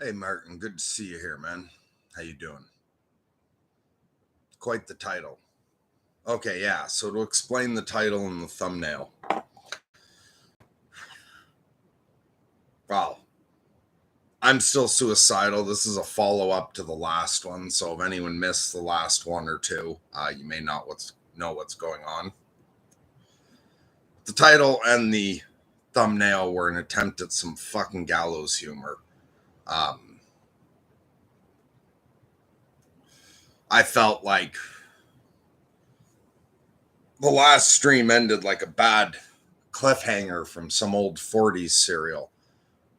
Hey Martin, good to see you here, man. How you doing? Quite the title. Okay, yeah. So to explain the title and the thumbnail. Wow. I'm still suicidal. This is a follow-up to the last one, so if anyone missed the last one or two, you may not know what's going on. The title and the thumbnail were an attempt at some fucking gallows humor. Um, I felt like the last stream ended like a bad cliffhanger from some old 40s serial,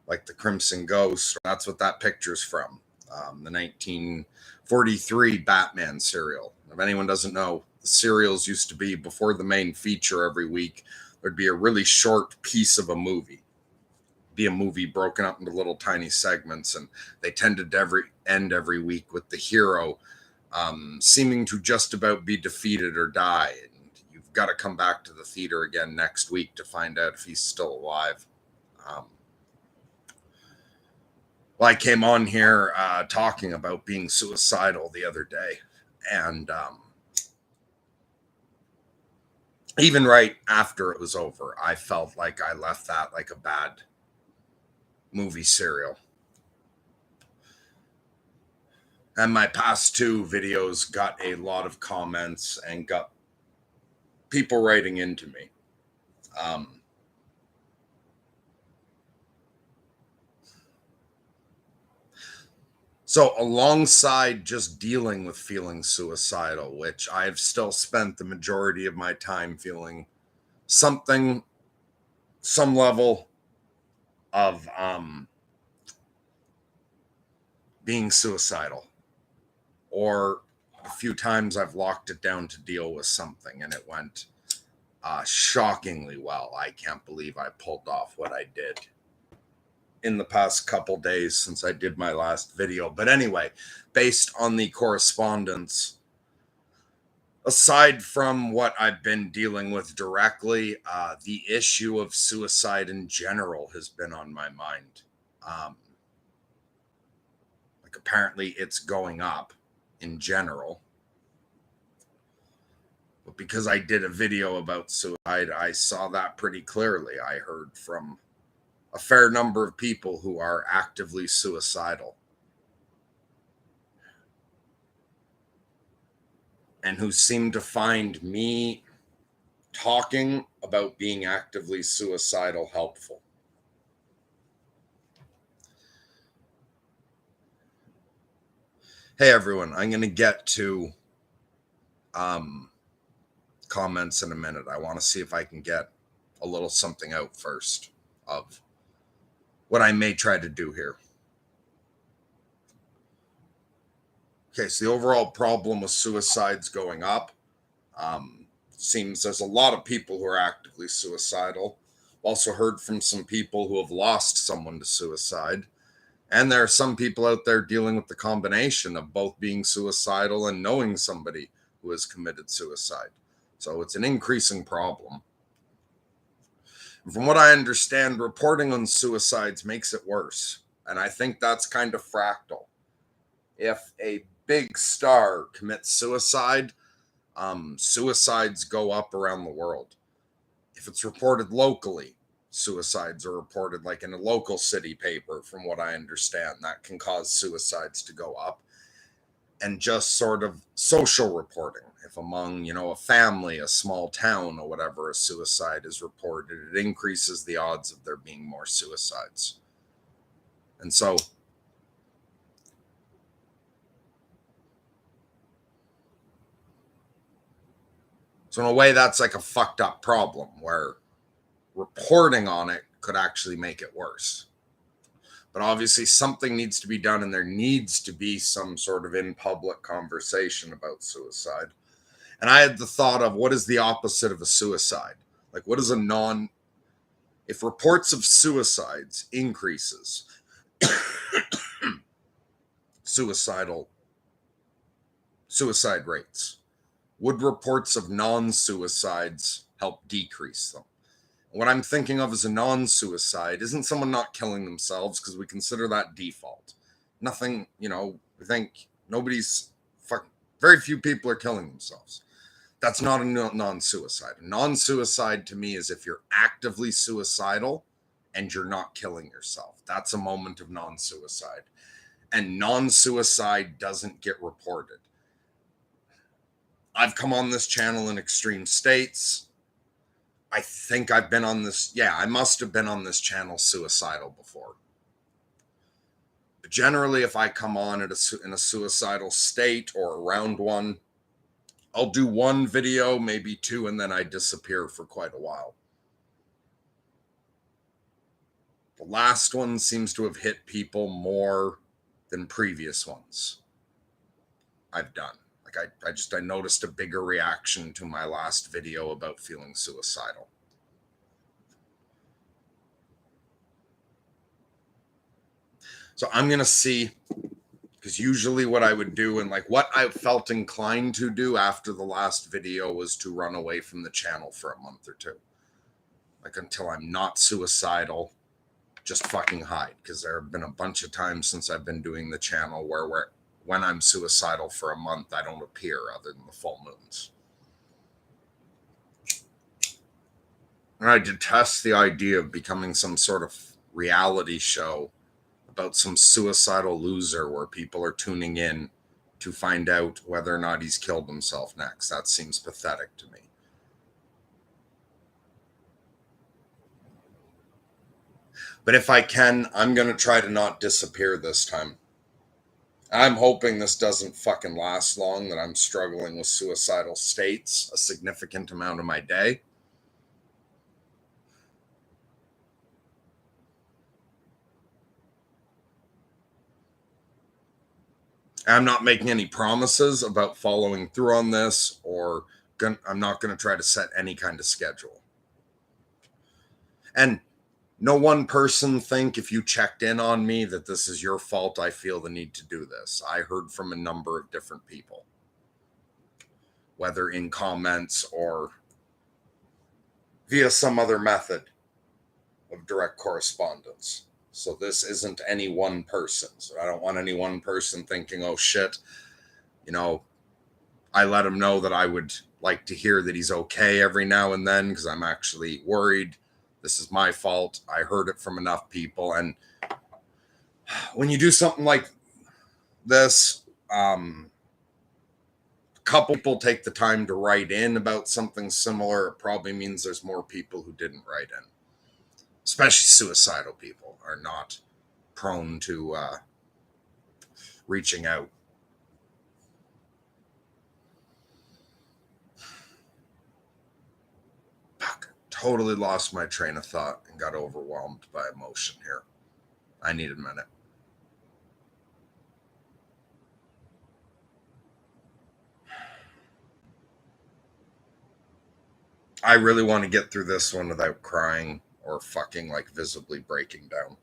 like the Crimson Ghost. That's what that picture's from, the 1943 Batman serial. If anyone doesn't know, the serials used to be before the main feature every week. There'd be a really short piece of a movie, be a movie broken up into little tiny segments, and they tended to end every week with the hero seeming to just about be defeated or die. And you've got to come back to the theater again next week to find out if he's still alive. Um, well, I came on here talking about being suicidal the other day, and even right after it was over, I felt like I left that like a bad movie serial. And my past two videos got a lot of comments and got people writing into me. Um, So, alongside just dealing with feeling suicidal, which I've still spent the majority of my time feeling something, some level of being suicidal, or a few times I've locked it down to deal with something and it went shockingly well. I can't believe I pulled off what I did in the past couple days since I did my last video. But anyway, based on the correspondence, aside from what I've been dealing with directly, the issue of suicide in general has been on my mind. Um, like, apparently, it's going up in general. But because I did a video about suicide, I saw that pretty clearly. I heard from a fair number of people who are actively suicidal and who seem to find me talking about being actively suicidal helpful. Hey everyone, I'm going to get to um, comments in a minute. I want to see if I can get a little something out first of what I may try to do here. Okay, so the overall problem with suicides going up. Seems there's a lot of people who are actively suicidal. Also heard from some people who have lost someone to suicide. And there are some people out there dealing with the combination of both being suicidal and knowing somebody who has committed suicide. So it's an increasing problem. From what I understand, reporting on suicides makes it worse. And I think that's kind of fractal. If a big star commits suicide, suicides go up around the world. If it's reported locally, suicides are reported like in a local city paper, from what I understand. That can cause suicides to go up. And just sort of social reporting. If among, a family, a small town, or whatever, a suicide is reported, it increases the odds of there being more suicides. And so in a way, that's like a fucked up problem where reporting on it could actually make it worse. But obviously, something needs to be done, and there needs to be some sort of in public conversation about suicide. And I had the thought of, what is the opposite of a suicide? Like, what is a non. If reports of suicides increases, suicide rates, would reports of non-suicides help decrease them? What I'm thinking of as a non-suicide isn't someone not killing themselves, because we consider that default. Nothing, I think very few people are killing themselves. That's not a non-suicide. Non-suicide to me is if you're actively suicidal and you're not killing yourself. That's a moment of non-suicide. And non-suicide doesn't get reported. I've come on this channel in extreme states. I think I've been on this. Yeah, I must have been on this channel suicidal before. But generally, if I come on in a suicidal state or around one, I'll do one video, maybe two, and then I disappear for quite a while. The last one seems to have hit people more than previous ones I've done. Like I noticed a bigger reaction to my last video about feeling suicidal. So I'm going to see, because usually what I would do and like what I felt inclined to do after the last video was to run away from the channel for a month or two. Like until I'm not suicidal, just fucking hide. Because there have been a bunch of times since I've been doing the channel where when I'm suicidal for a month, I don't appear other than the full moons. And I detest the idea of becoming some sort of reality show about some suicidal loser where people are tuning in to find out whether or not he's killed himself next. That seems pathetic to me. But if I can, I'm going to try to not disappear this time. I'm hoping this doesn't fucking last long, that I'm struggling with suicidal states a significant amount of my day. I'm not making any promises about following through on this, or I'm not going to try to set any kind of schedule. And no one person think if you checked in on me that this is your fault. I feel the need to do this. I heard from a number of different people, whether in comments or via some other method of direct correspondence. So this isn't any one person. So I don't want any one person thinking, oh shit, I let him know that I would like to hear that he's okay every now and then because I'm actually worried. This is my fault. I heard it from enough people. And when you do something like this, a couple people take the time to write in about something similar. It probably means there's more people who didn't write in. Especially suicidal people are not prone to reaching out. Fuck, totally lost my train of thought and got overwhelmed by emotion here. I need a minute. I really want to get through this one without crying or fucking like visibly breaking down.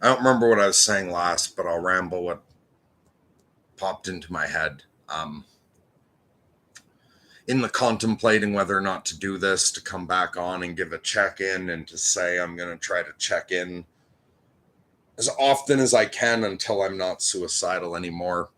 I don't remember what I was saying last, but I'll ramble what popped into my head. In the contemplating whether or not to do this, to come back on and give a check-in and to say I'm going to try to check in as often as I can until I'm not suicidal anymore.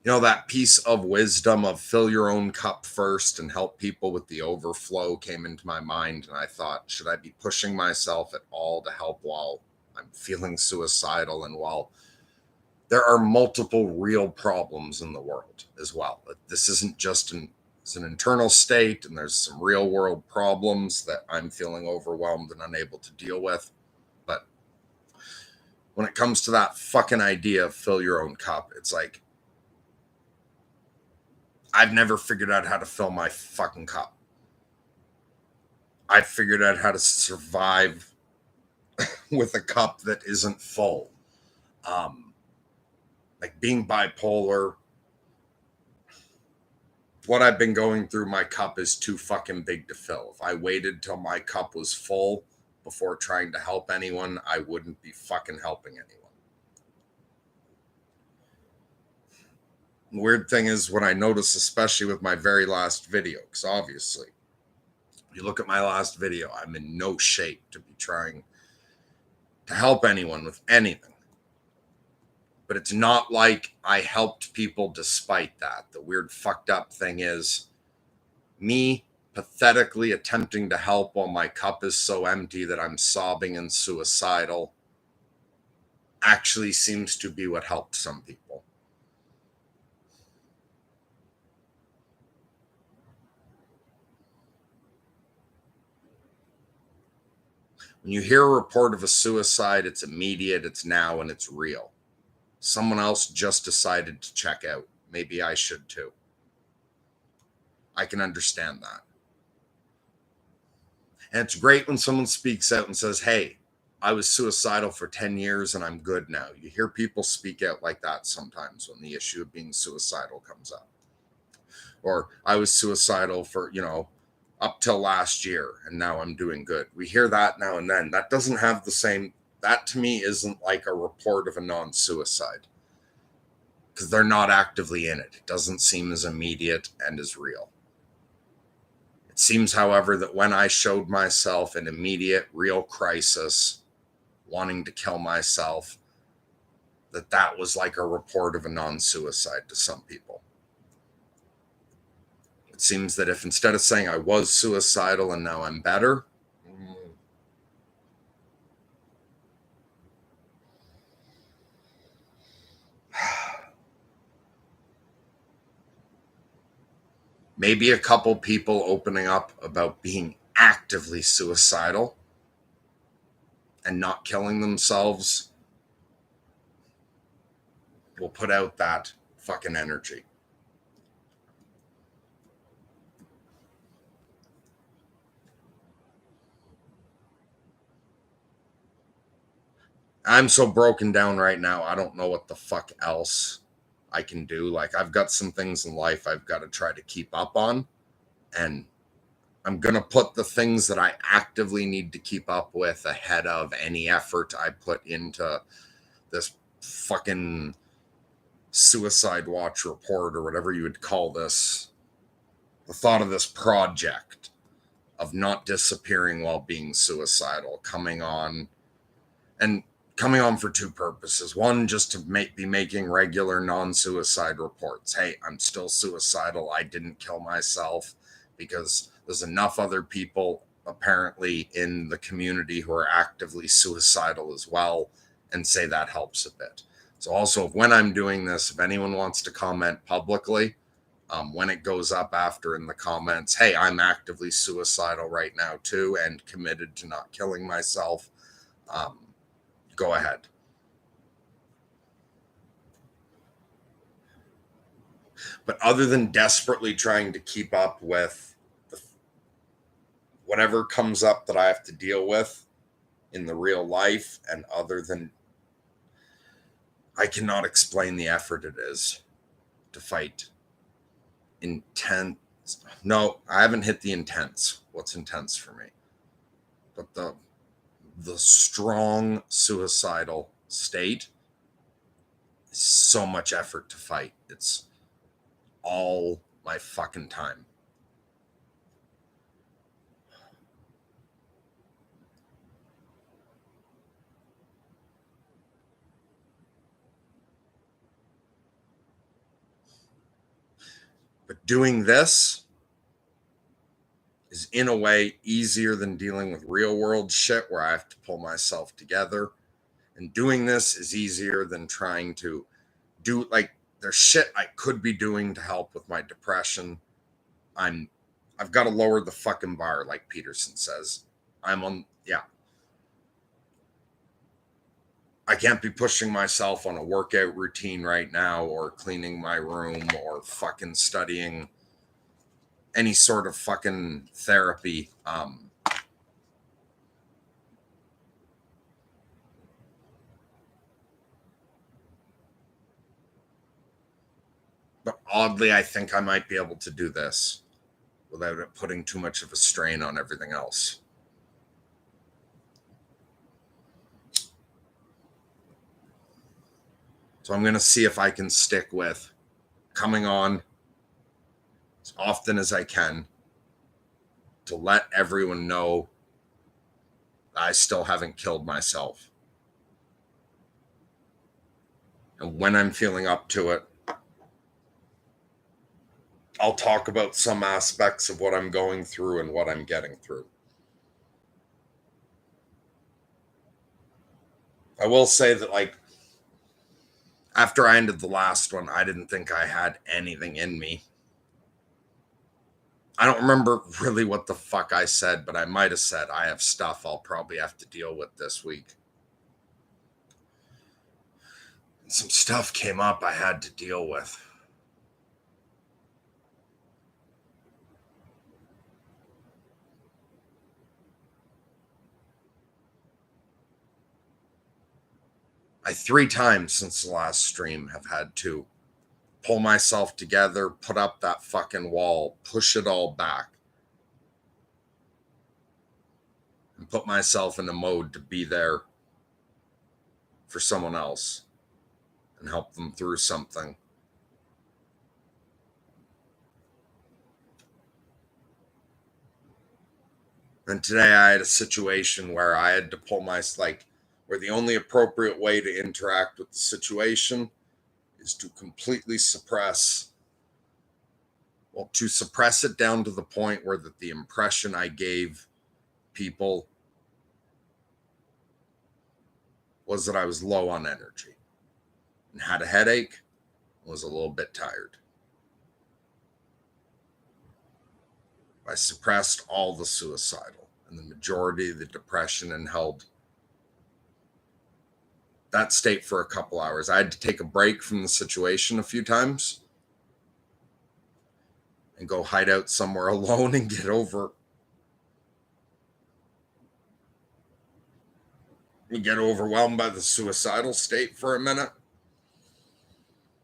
That piece of wisdom of fill your own cup first and help people with the overflow came into my mind. And I thought, should I be pushing myself at all to help while I'm feeling suicidal and while there are multiple real problems in the world as well? This isn't just it's an internal state, and there's some real world problems that I'm feeling overwhelmed and unable to deal with. But when it comes to that fucking idea of fill your own cup, it's like, I've never figured out how to fill my fucking cup. I figured out how to survive with a cup that isn't full. Like being bipolar, what I've been going through, my cup is too fucking big to fill. If I waited till my cup was full before trying to help anyone, I wouldn't be fucking helping anyone. The weird thing is when I notice, especially with my very last video, because obviously, if you look at my last video, I'm in no shape to be trying to help anyone with anything. But it's not like I helped people despite that. The weird fucked up thing is me pathetically attempting to help while my cup is so empty that I'm sobbing and suicidal actually seems to be what helped some people. When you hear a report of a suicide, it's immediate, it's now, and it's real. Someone else just decided to check out. Maybe I should too. I can understand that. And it's great when someone speaks out and says, hey, I was suicidal for 10 years and I'm good now. You hear people speak out like that sometimes when the issue of being suicidal comes up. Or I was suicidal for, up till last year and now I'm doing good. We hear that now and then. That doesn't have the same, that to me isn't like a report of a non suicide because they're not actively in it. It doesn't seem as immediate and as real. It seems, however, that when I showed myself an immediate, real crisis, wanting to kill myself, that was like a report of a non-suicide to some people. It seems that if instead of saying I was suicidal and now I'm better, maybe a couple people opening up about being actively suicidal and not killing themselves will put out that fucking energy. I'm so broken down right now. I don't know what the fuck else I can do. Like, I've got some things in life I've got to try to keep up on. And I'm going to put the things that I actively need to keep up with ahead of any effort I put into this fucking suicide watch report or whatever you would call this. The thought of this project of not disappearing while being suicidal coming on, and coming on for two purposes. One, just to be making regular non-suicide reports. Hey, I'm still suicidal. I didn't kill myself, because there's enough other people apparently in the community who are actively suicidal as well, and say that helps a bit. So also, when I'm doing this, if anyone wants to comment publicly, when it goes up after in the comments, hey, I'm actively suicidal right now too and committed to not killing myself, go ahead. But other than desperately trying to keep up with whatever comes up that I have to deal with in the real life, and other than, I cannot explain the effort it is to fight intense. No, I haven't hit the intense. What's intense for me? But the strong suicidal state is so much effort to fight. It's all my fucking time. But doing this is in a way easier than dealing with real world shit where I have to pull myself together. And doing this is easier than trying to do, like, there's shit I could be doing to help with my depression. I've got to lower the fucking bar, like Peterson says. I can't be pushing myself on a workout routine right now, or cleaning my room, or fucking studying any sort of fucking therapy. But oddly, I think I might be able to do this without it putting too much of a strain on everything else. So I'm going to see if I can stick with coming on as often as I can to let everyone know I still haven't killed myself. And when I'm feeling up to it, I'll talk about some aspects of what I'm going through and what I'm getting through. I will say that, like, after I ended the last one, I didn't think I had anything in me. I don't remember really what the fuck I said, but I might have said I have stuff I'll probably have to deal with this week. Some stuff came up I had to deal with. I 3 times since the last stream have had to pull myself together, put up that fucking wall, push it all back, and put myself in a mode to be there for someone else and help them through something. And today I had a situation where I had to pull where the only appropriate way to interact with the situation is to completely suppress it down to the point where the impression I gave people was that I was low on energy and had a headache, was a little bit tired. I suppressed all the suicidal and the majority of the depression and held that state for a couple hours. I had to take a break from the situation a few times and go hide out somewhere alone and get overwhelmed by the suicidal state for a minute.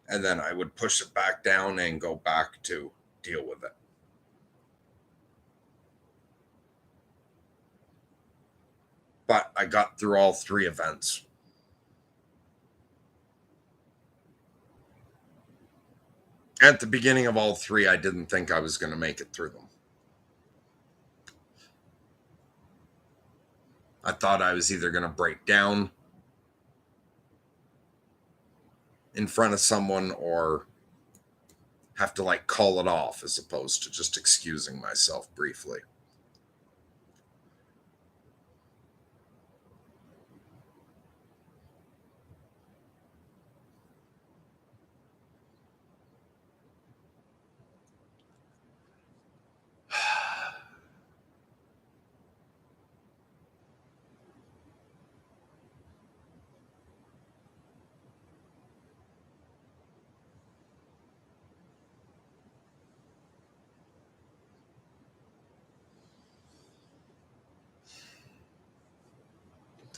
And then I would push it back down and go back to deal with it. But I got through all 3 events. At the beginning of all 3, I didn't think I was going to make it through them. I thought I was either going to break down in front of someone or have to call it off as opposed to just excusing myself briefly.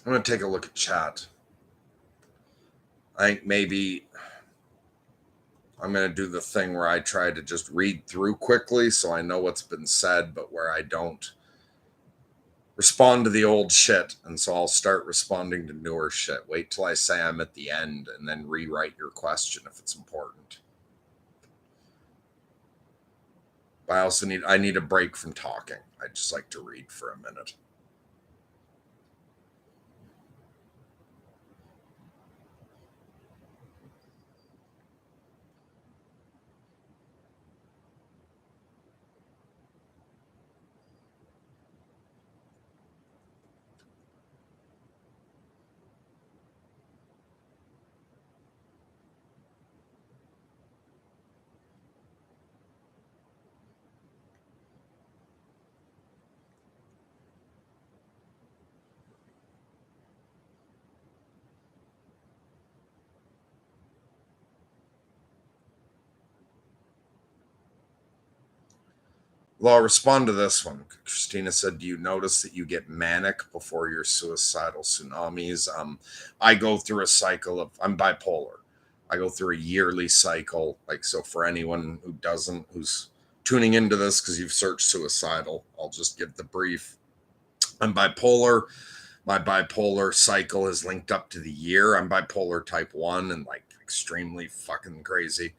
I'm going to take a look at chat. I think maybe I'm going to do the thing where I try to just read through quickly so I know what's been said, but where I don't respond to the old shit. And so I'll start responding to newer shit. Wait till I say I'm at the end and then rewrite your question if it's important. But I need a break from talking. I just like to read for a minute. Well, I'll respond to this one. Christina said, do you notice that you get manic before your suicidal tsunamis? I go through a cycle I'm bipolar. I go through a yearly cycle. So for anyone who's tuning into this because you've searched suicidal, I'll just give the brief. I'm bipolar. My bipolar cycle is linked up to the year. I'm bipolar type 1 and extremely fucking crazy.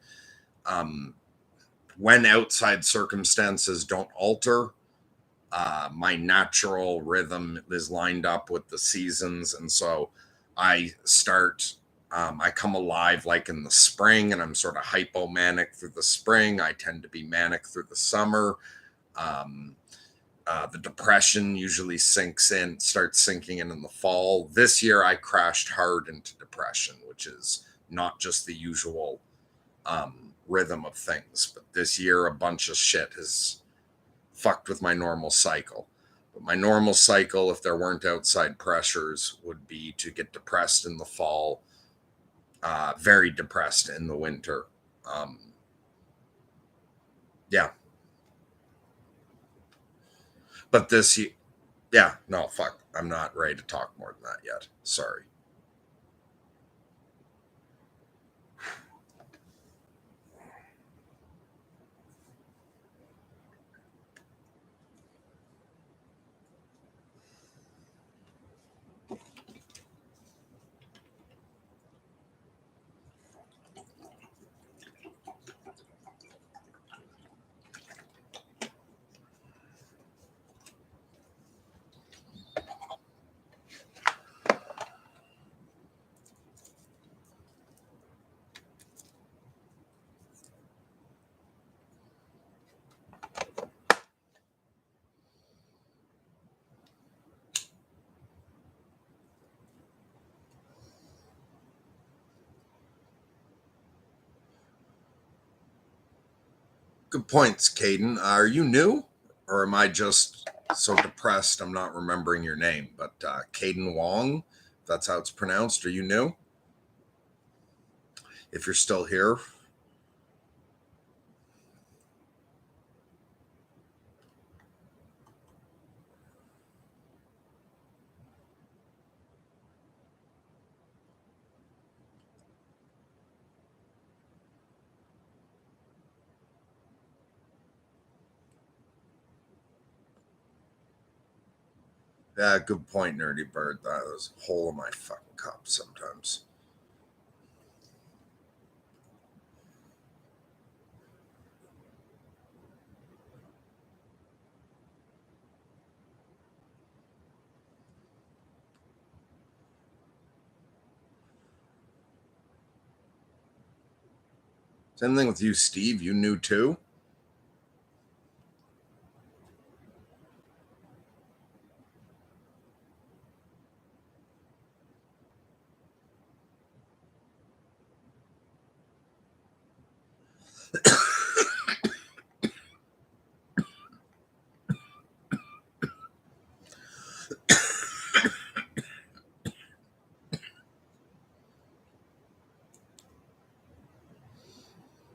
When outside circumstances don't alter, my natural rhythm is lined up with the seasons. And so I come alive like in the spring, and I'm sort of hypomanic through the spring. I tend to be manic through the summer. Um, the depression usually starts sinking in the fall. This year, I crashed hard into depression, which is not just the usual rhythm of things. But this year, a bunch of shit has fucked with my normal cycle. But my normal cycle, if there weren't outside pressures, would be to get depressed in the fall, very depressed in the winter. Yeah. But yeah, no, fuck. I'm not ready to talk more than that yet. Sorry. Good points, Caden. Are you new? Or am I just so depressed I'm not remembering your name? But Caden Wong, if that's how it's pronounced. Are you new? If you're still here, yeah, good point, Nerdy Bird. That was a hole in my fucking cup sometimes. Same thing with you, Steve. You knew too?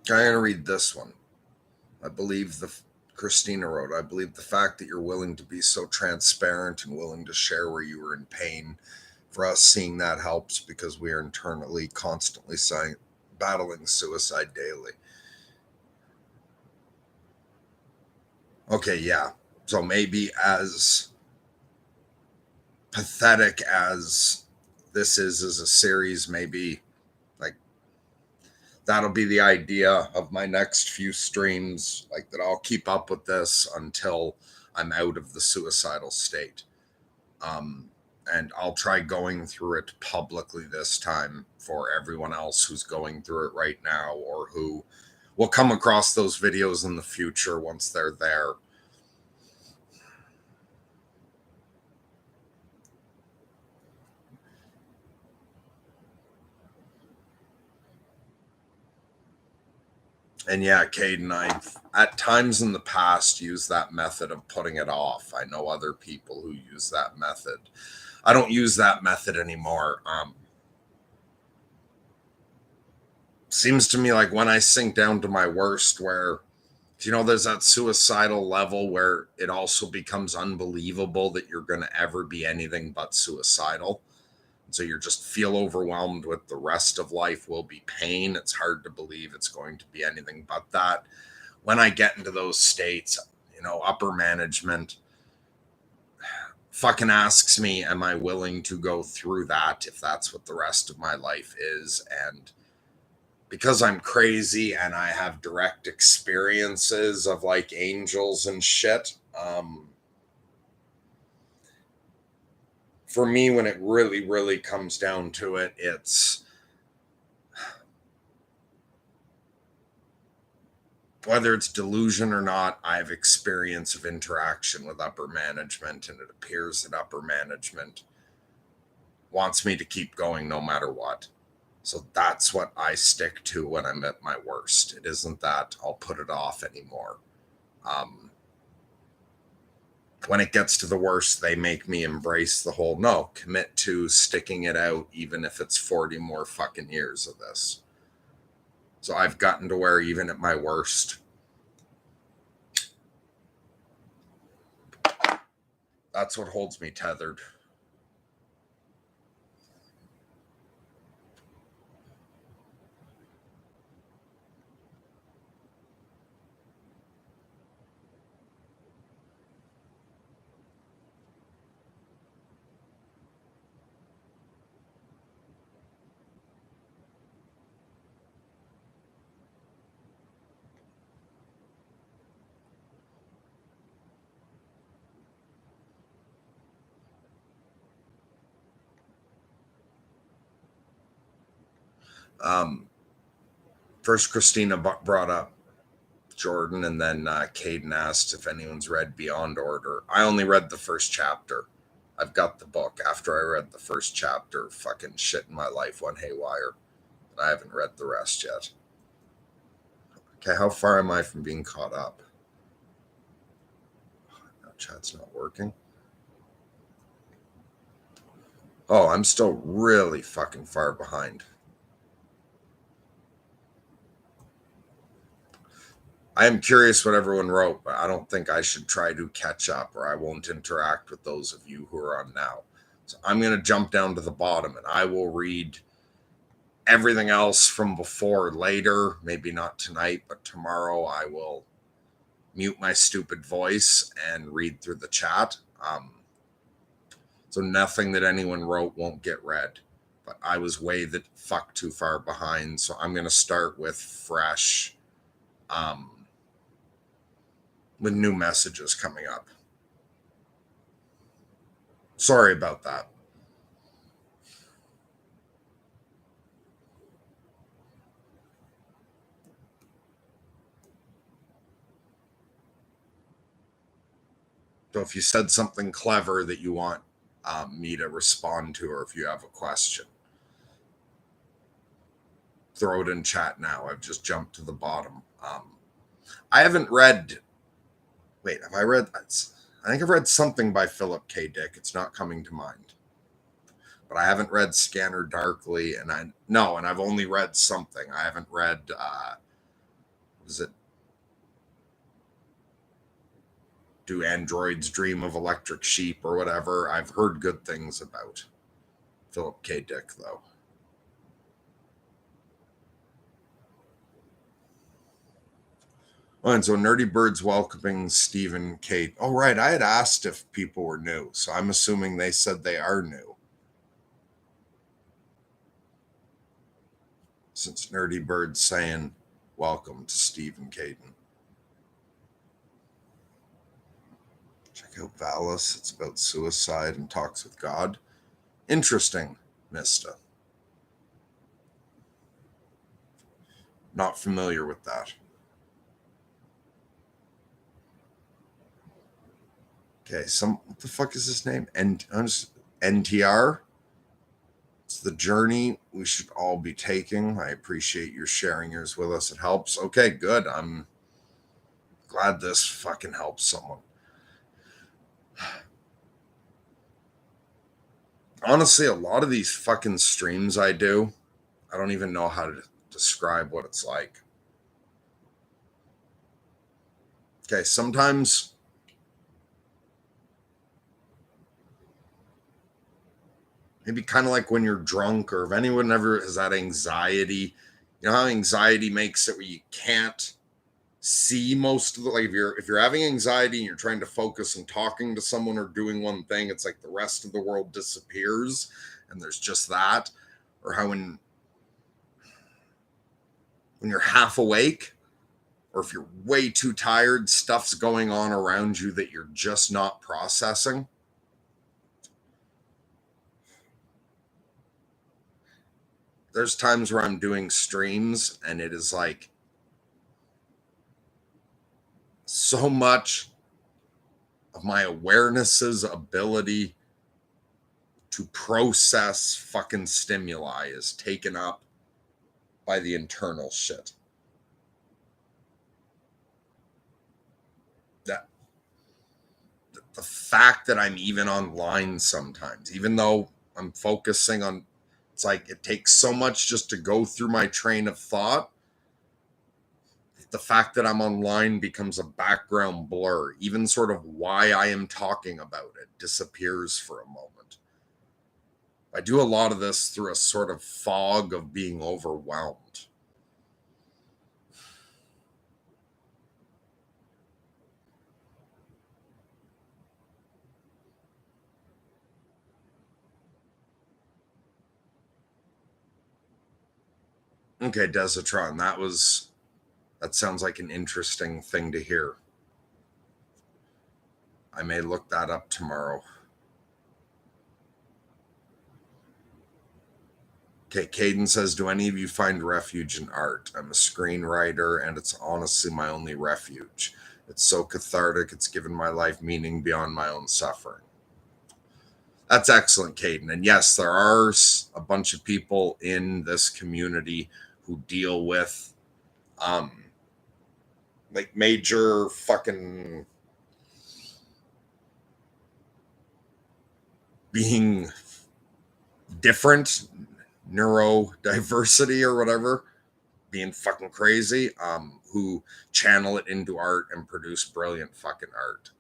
I'm going to read this one. I believe Christina wrote, I believe the fact that you're willing to be so transparent and willing to share where you were in pain, for us seeing that helps because we are internally constantly battling suicide daily. Okay, yeah. So maybe as pathetic as this is as a series, maybe like that'll be the idea of my next few streams, like that I'll keep up with this until I'm out of the suicidal state. Um, and I'll try going through it publicly this time for everyone else who's going through it right now or who will come across those videos in the future once they're there. And yeah, Caden, I've at times in the past used that method of putting it off. I know other people who use that method. I don't use that method anymore. Seems to me like when I sink down to my worst, where there's that suicidal level where it also becomes unbelievable that you're going to ever be anything but suicidal. So you just feel overwhelmed with the rest of life will be pain. It's hard to believe it's going to be anything but that. When I get into those states, upper management fucking asks me, am I willing to go through that if that's what the rest of my life is? And because I'm crazy and I have direct experiences of like angels and shit. For me, when it really, really comes down to it, it's whether it's delusion or not, I have experience of interaction with upper management, and it appears that upper management wants me to keep going no matter what. So that's what I stick to when I'm at my worst. It isn't that I'll put it off anymore. Um, when it gets to the worst, they make me embrace the whole no, commit to sticking it out, even if it's 40 more fucking years of this. So I've gotten to where even at my worst, that's what holds me tethered. Um, First, Christina brought up Jordan, and then Caden asked if anyone's read Beyond Order. I only read the first chapter. I've got the book. After I read the first chapter, fucking shit in my life went haywire. And I haven't read the rest yet. Okay, how far am I from being caught up? No, chat's not working. Oh, I'm still really fucking far behind. I am curious what everyone wrote, but I don't think I should try to catch up or I won't interact with those of you who are on now. So I'm going to jump down to the bottom and I will read everything else from before later. Maybe not tonight, but tomorrow I will mute my stupid voice and read through the chat. So nothing that anyone wrote won't get read. But I was way the fuck too far behind. So I'm going to start with fresh. With new messages coming up. Sorry about that. So if you said something clever that you want me to respond to, or if you have a question, throw it in chat now. I've just jumped to the bottom. I haven't read. Wait, have I read? I think I've read something by Philip K. Dick. It's not coming to mind. But I haven't read Scanner Darkly, and I've only read something. I haven't read. Is it Do Androids Dream of Electric Sheep or whatever? I've heard good things about Philip K. Dick, though. Oh, and so Nerdy Bird's welcoming Stephen Kate. Oh, right. I had asked if people were new, so I'm assuming they said they are new. Since Nerdy Bird's saying welcome to Stephen Caden. Check out Valis. It's about suicide and talks with God. Interesting, Mista. Not familiar with that. Okay, what the fuck is his name? NTR. It's the journey we should all be taking. I appreciate your sharing yours with us. It helps. Okay, good. I'm glad this fucking helps someone. Honestly, a lot of these fucking streams I do, I don't even know how to describe what it's like. Okay, sometimes maybe kind of like when you're drunk, or if anyone ever has that anxiety, you know how anxiety makes it where you can't see most of the, like if you're having anxiety and you're trying to focus on talking to someone or doing one thing, it's like the rest of the world disappears and there's just that. Or how when when you're half awake, or if you're way too tired, stuff's going on around you that you're just not processing. There's times where I'm doing streams and it is like so much of my awareness's ability to process fucking stimuli is taken up by the internal shit. That the fact that I'm even online sometimes, even though I'm focusing on, it's like it takes so much just to go through my train of thought. The fact that I'm online becomes a background blur. Even sort of why I am talking about it disappears for a moment. I do a lot of this through a sort of fog of being overwhelmed. Okay, Desitron, that sounds like an interesting thing to hear. I may look that up tomorrow. Okay, Caden says, do any of you find refuge in art? I'm a screenwriter, and it's honestly my only refuge. It's so cathartic. It's given my life meaning beyond my own suffering. That's excellent, Caden. And yes, there are a bunch of people in this community who deal with like major fucking being different, neurodiversity or whatever, being fucking crazy, who channel it into art and produce brilliant fucking art.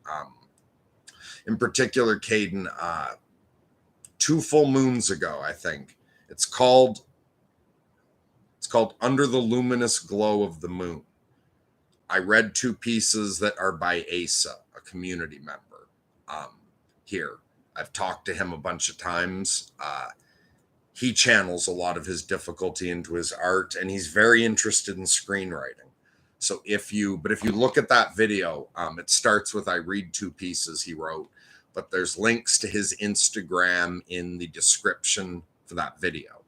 In particular, Caden, 2 full moons ago, I think, it's called Under the Luminous Glow of the Moon. I read 2 pieces that are by Asa, a community member here. I've talked to him a bunch of times. He channels a lot of his difficulty into his art, and he's very interested in screenwriting. So if you look at that video, it starts with I read 2 pieces he wrote, but there's links to his Instagram in the description for that video.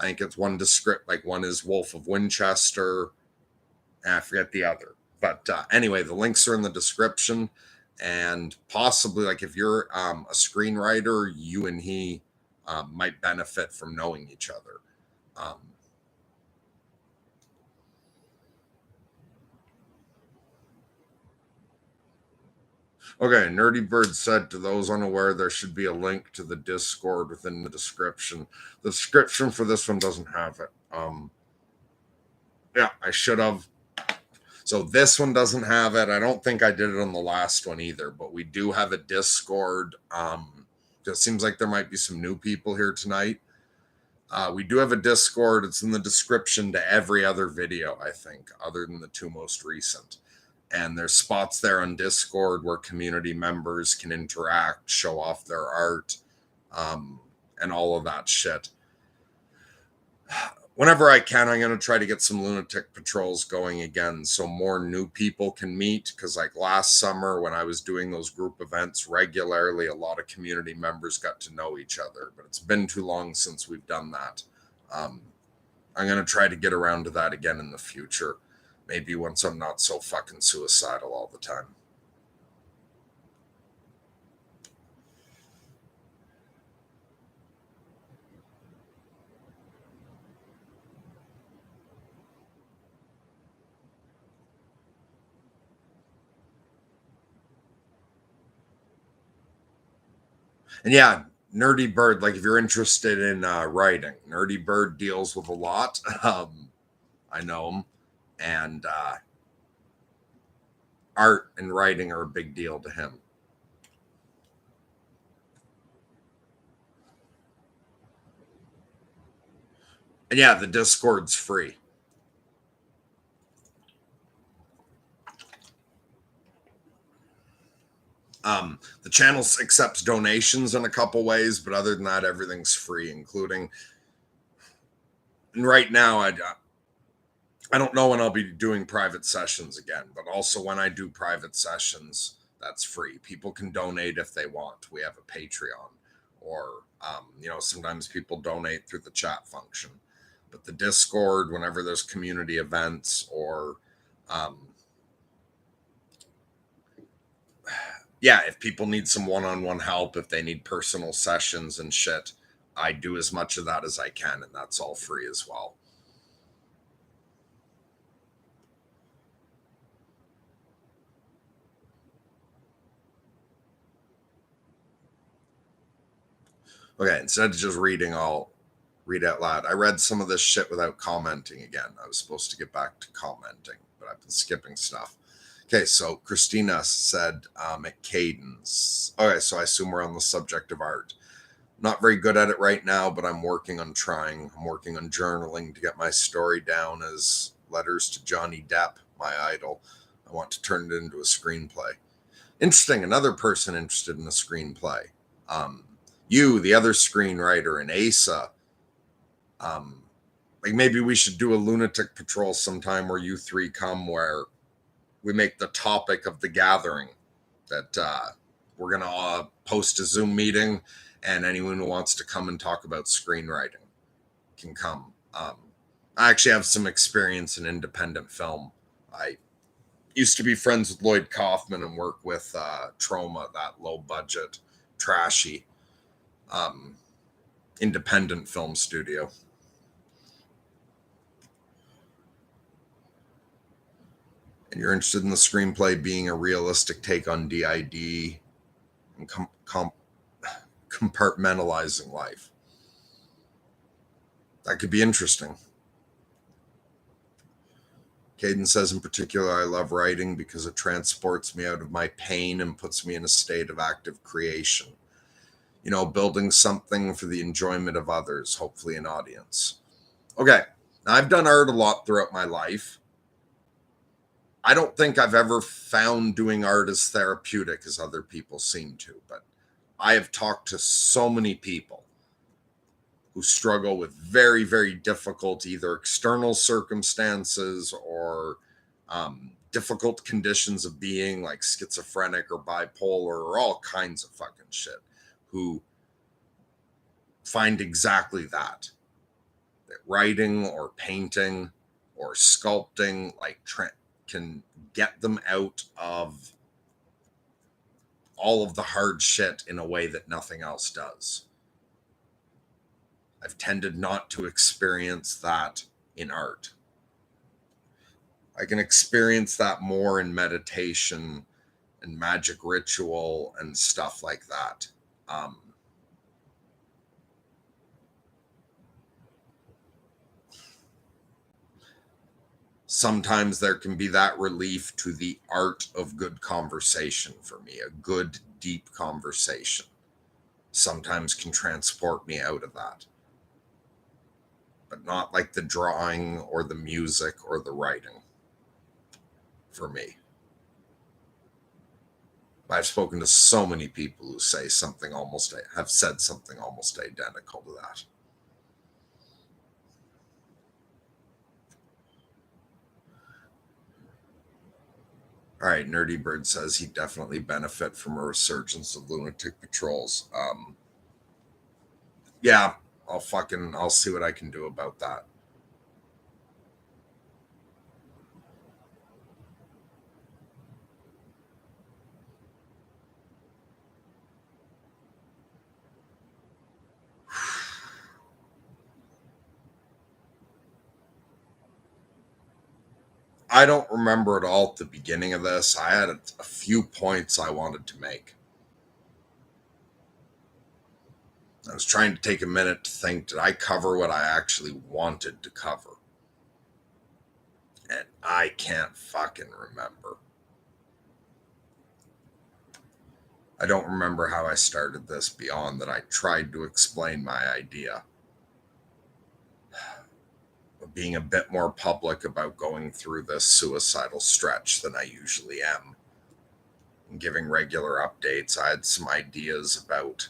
I think it's one is Wolf of Winchester, and I forget the other. But anyway, the links are in the description, and possibly like if you're a screenwriter, you and he might benefit from knowing each other. Okay, Nerdy Bird said, to those unaware, there should be a link to the Discord within the description. The description for this one doesn't have it. Yeah, I should have. So this one doesn't have it. I don't think I did it on the last one either, but we do have a Discord. It seems like there might be some new people here tonight. We do have a Discord. It's in the description to every other video, I think, other than the 2 most recent. And there's spots there on Discord where community members can interact, show off their art, and all of that shit. Whenever I can, I'm going to try to get some lunatic patrols going again so more new people can meet. Because like last summer when I was doing those group events regularly, a lot of community members got to know each other. But it's been too long since we've done that. I'm going to try to get around to that again in the future. Maybe once I'm not so fucking suicidal all the time. And yeah, Nerdy Bird, like if you're interested in writing, Nerdy Bird deals with a lot. I know him. And art and writing are a big deal to him. And yeah, the Discord's free. The channel accepts donations in a couple ways, but other than that, everything's free, including. And right now, I don't know when I'll be doing private sessions again, but also when I do private sessions, that's free. People can donate if they want. We have a Patreon, or sometimes people donate through the chat function. But the Discord, whenever there's community events, or um, yeah, if people need some one-on-one help, if they need personal sessions and shit, I do as much of that as I can, and that's all free as well. Okay, instead of just reading, I'll read out loud. I read some of this shit without commenting again. I was supposed to get back to commenting, but I've been skipping stuff. Okay, so Christina said at Cadence. Okay, so I assume we're on the subject of art. Not very good at it right now, but I'm working on trying. I'm working on journaling to get my story down as letters to Johnny Depp, my idol. I want to turn it into a screenplay. Interesting. Another person interested in a screenplay. Um, you, the other screenwriter, and Asa. Like maybe we should do a lunatic patrol sometime where you three come, where we make the topic of the gathering that we're gonna post a Zoom meeting, and anyone who wants to come and talk about screenwriting can come. I actually have some experience in independent film. I used to be friends with Lloyd Kaufman and work with Trauma, that low budget, trashy um, independent film studio. And you're interested in the screenplay being a realistic take on DID and compartmentalizing life. That could be interesting. Caden says, in particular, I love writing because it transports me out of my pain and puts me in a state of active creation. Building something for the enjoyment of others, hopefully an audience. Okay, now I've done art a lot throughout my life. I don't think I've ever found doing art as therapeutic as other people seem to, but I have talked to so many people who struggle with very, very difficult, either external circumstances or difficult conditions of being, like schizophrenic or bipolar or all kinds of fucking shit, who find exactly that writing or painting or sculpting can get them out of all of the hard shit in a way that nothing else does. I've tended not to experience that in art. I can experience that more in meditation and magic ritual and stuff like that. Sometimes there can be that relief to the art of good conversation for me. A good, deep conversation sometimes can transport me out of that, but not like the drawing or the music or the writing for me. I've spoken to so many people who say have said something almost identical to that. All right, Nerdy Bird says he'd definitely benefit from a resurgence of lunatic patrols. Yeah, I'll see what I can do about that. I don't remember at all at the beginning of this. I had a few points I wanted to make. I was trying to take a minute to think, did I cover what I actually wanted to cover? And I can't fucking remember. I don't remember how I started this beyond that I tried to explain my idea. Being a bit more public about going through this suicidal stretch than I usually am. And giving regular updates. I had some ideas about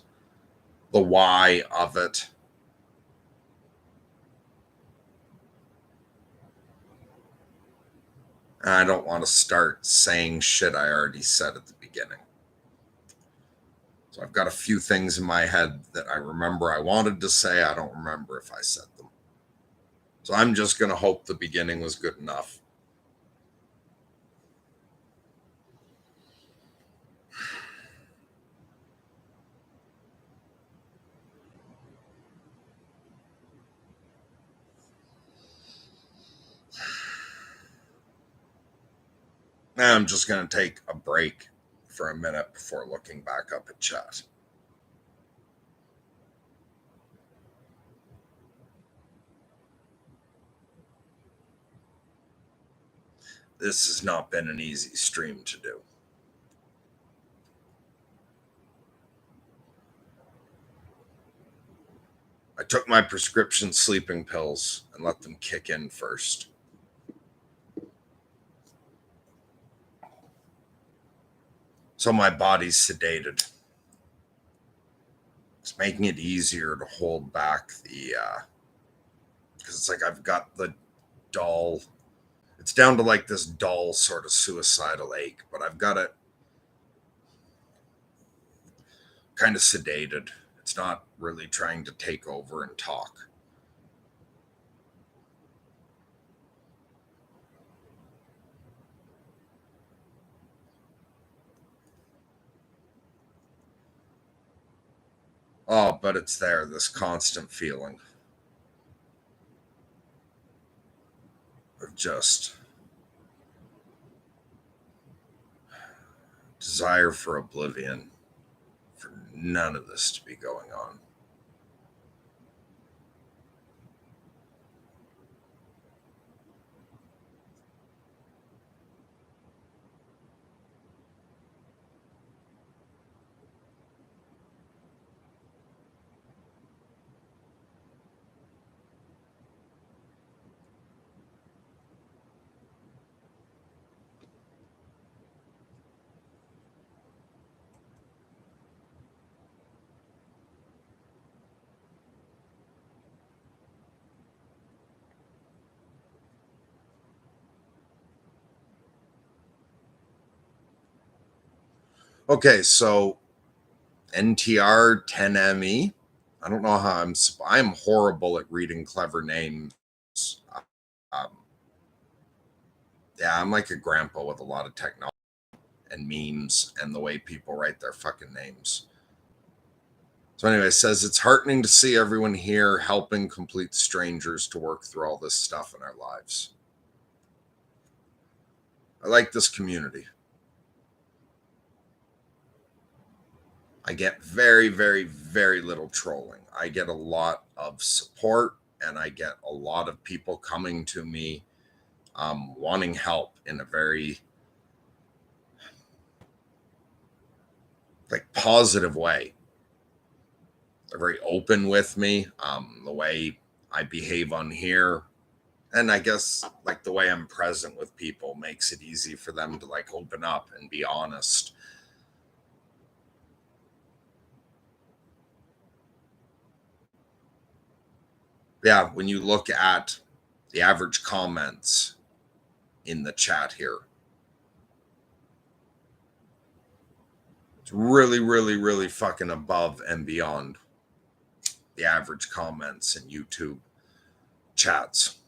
the why of it. And I don't want to start saying shit I already said at the beginning. So I've got a few things in my head that I remember I wanted to say. I don't remember if I said them. So I'm just going to hope the beginning was good enough. Now I'm just going to take a break for a minute before looking back up at chat. This has not been an easy stream to do. I took my prescription sleeping pills and let them kick in first. So my body's sedated. It's making it easier to hold back the, because it's like I've got the dull, it's down to like this dull sort of suicidal ache, but I've got it kind of sedated. It's not really trying to take over and talk. Oh, but it's there, this constant feeling of just desire for oblivion, for none of this to be going on. Okay, so NTR 10ME. I don't know how I'm horrible at reading clever names. Um, yeah, I'm like a grandpa with a lot of technology and memes and the way people write their fucking names. So anyway, it says it's heartening to see everyone here helping complete strangers to work through all this stuff in our lives. I like this community. I get very, very, very little trolling. I get a lot of support and I get a lot of people coming to me wanting help in a very like positive way. They're very open with me. The way I behave on here, and I guess like the way I'm present with people makes it easy for them to like open up and be honest. Yeah, when you look at the average comments in the chat here, it's really, really, really fucking above and beyond the average comments in YouTube chats.